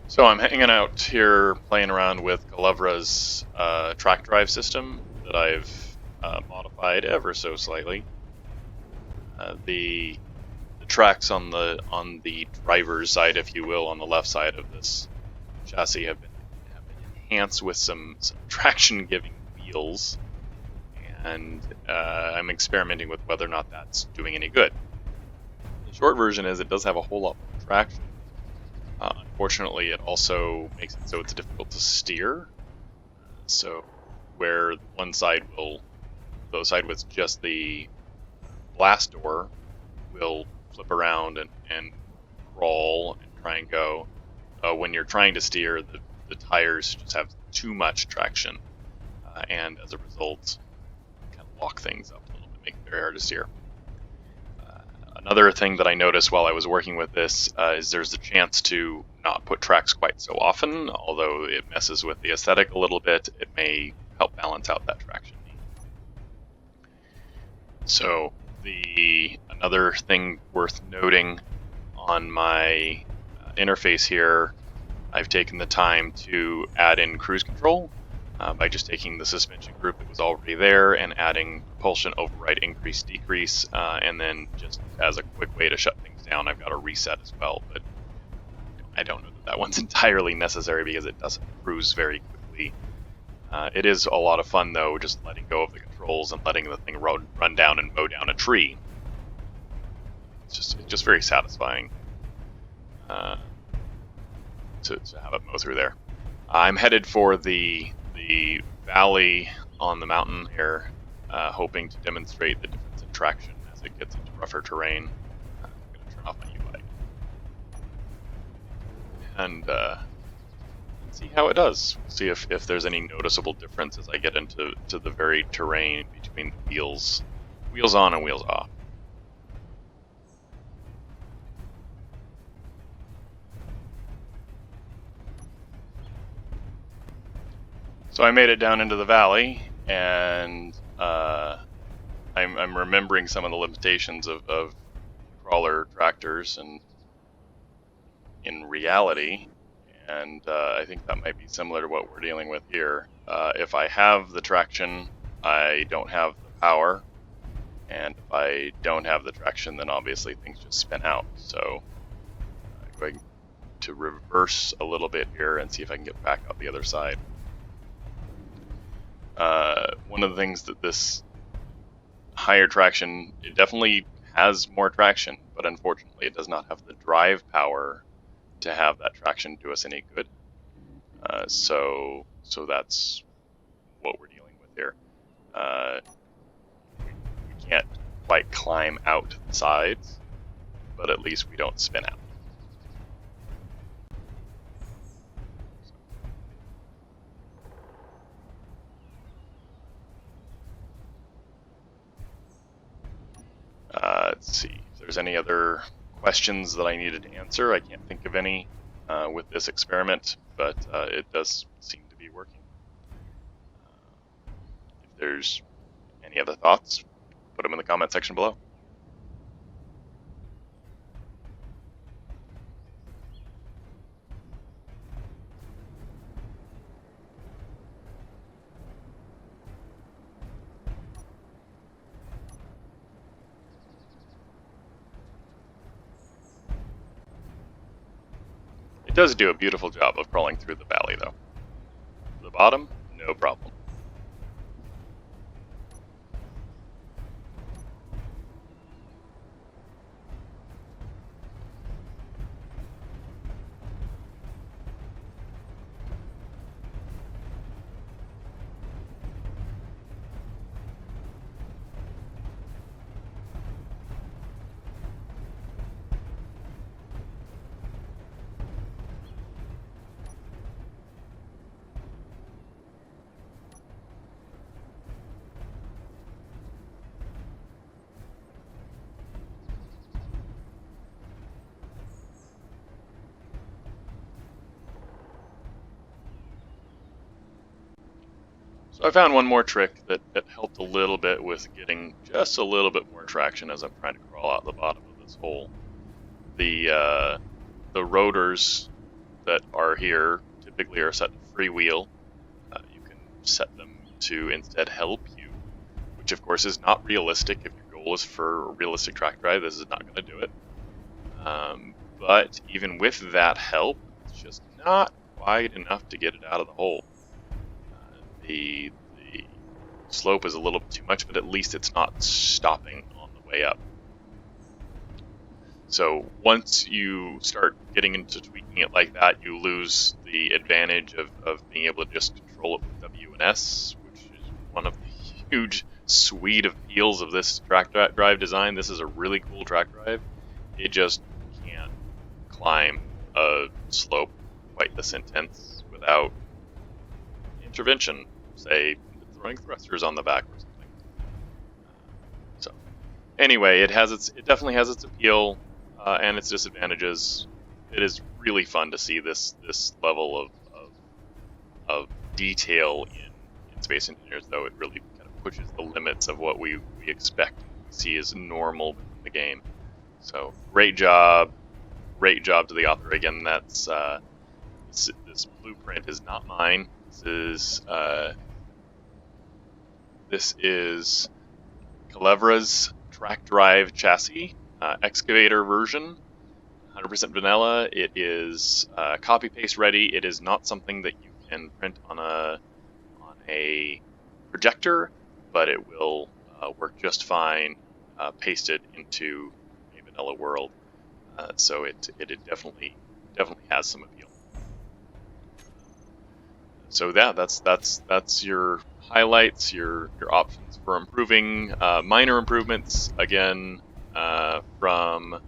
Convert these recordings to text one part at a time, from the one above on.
So I'm hanging out here playing around with Kelevra's track drive system that I've modified ever so slightly. The tracks on the driver's side, if you will, on the left side of this chassis have been enhanced with some traction giving wheels, and I'm experimenting with whether or not that's doing any good. The short version is it does have a whole lot more traction. Unfortunately, it also makes it so it's difficult to steer. So, where one side will, the side with just the blast door, will flip around and crawl and try and go. When you're trying to steer, the tires just have too much traction, and as a result, kind of lock things up a little bit, make it very hard to steer. Another thing that I noticed while I was working with this is there's a chance to not put tracks quite so often, although it messes with the aesthetic a little bit. It may help balance out that traction need. So another thing worth noting on my interface here, I've taken the time to add in cruise control by just taking the suspension group that was already there and adding propulsion override increase decrease, and then just as a quick way to shut things down, I've got a reset as well. But I don't know that one's entirely necessary because it doesn't cruise very quickly. It is a lot of fun though, just letting go of the controls and letting the thing run down and mow down a tree. It's just very satisfying to have it mow through there. I'm headed for the valley on the mountain here, hoping to demonstrate the difference in traction as it gets into rougher terrain. I'm going to turn off my UI and see how it does. See if there's any noticeable difference as I get into the varied terrain between the wheels on and wheels off. So I made it down into the valley, and I'm remembering some of the limitations of crawler tractors, and in reality, and I think that might be similar to what we're dealing with here. If I have the traction, I don't have the power, and if I don't have the traction, then obviously things just spin out. So I'm going to reverse a little bit here and see if I can get back out the other side. One of the things that this higher traction, it definitely has more traction, but unfortunately it does not have the drive power to have that traction do us any good. So that's what we're dealing with here. We can't quite climb out the sides, but at least we don't spin out. Let's see if there's any other questions that I needed to answer. I can't think of any with this experiment, but it does seem to be working. If there's any other thoughts, put them in the comment section below. It does do a beautiful job of crawling through the valley, though. The bottom, no problem. So I found one more trick that helped a little bit with getting just a little bit more traction as I'm trying to crawl out the bottom of this hole. The rotors that are here typically are set to freewheel. You can set them to instead help you, which of course is not realistic. If your goal is for a realistic track drive, this is not going to do it. But even with that help, it's just not quite enough to get it out of the hole. The slope is a little bit too much, but at least it's not stopping on the way up. So once you start getting into tweaking it like that, you lose the advantage of being able to just control it with W and S, which is one of the huge suite of appeals of this track drive design. This is a really cool track drive. It just can't climb a slope quite this intense without intervention, say throwing thrusters on the back or something. So anyway, it definitely has its appeal and its disadvantages. It is really fun to see this level of detail in Space Engineers, though it really kind of pushes the limits of what we expect to see as normal in the game. So great job to the author. Again, that's this blueprint is not mine. This is Kelevra's track drive chassis, Excavator version, 100% vanilla. It is copy paste ready. It is not something that you can print on a projector, but it will work just fine pasted into a vanilla world. So it definitely has some appeal. So yeah, that's your highlights, your options for improving. Minor improvements, again, from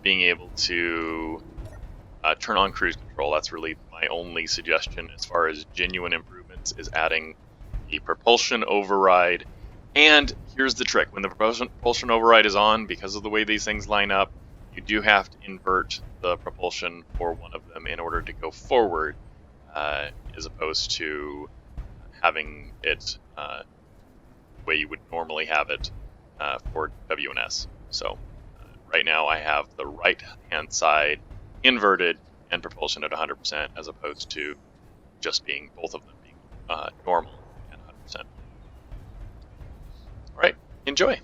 being able to turn on cruise control. That's really my only suggestion as far as genuine improvements, is adding the propulsion override. And here's the trick: when the propulsion override is on, because of the way these things line up, you do have to invert the propulsion for one of them in order to go forward, as opposed to having it the way you would normally have it for W&S. So right now I have the right hand side inverted and propulsion at 100%, as opposed to just being both of them being normal and 100%. All right, enjoy.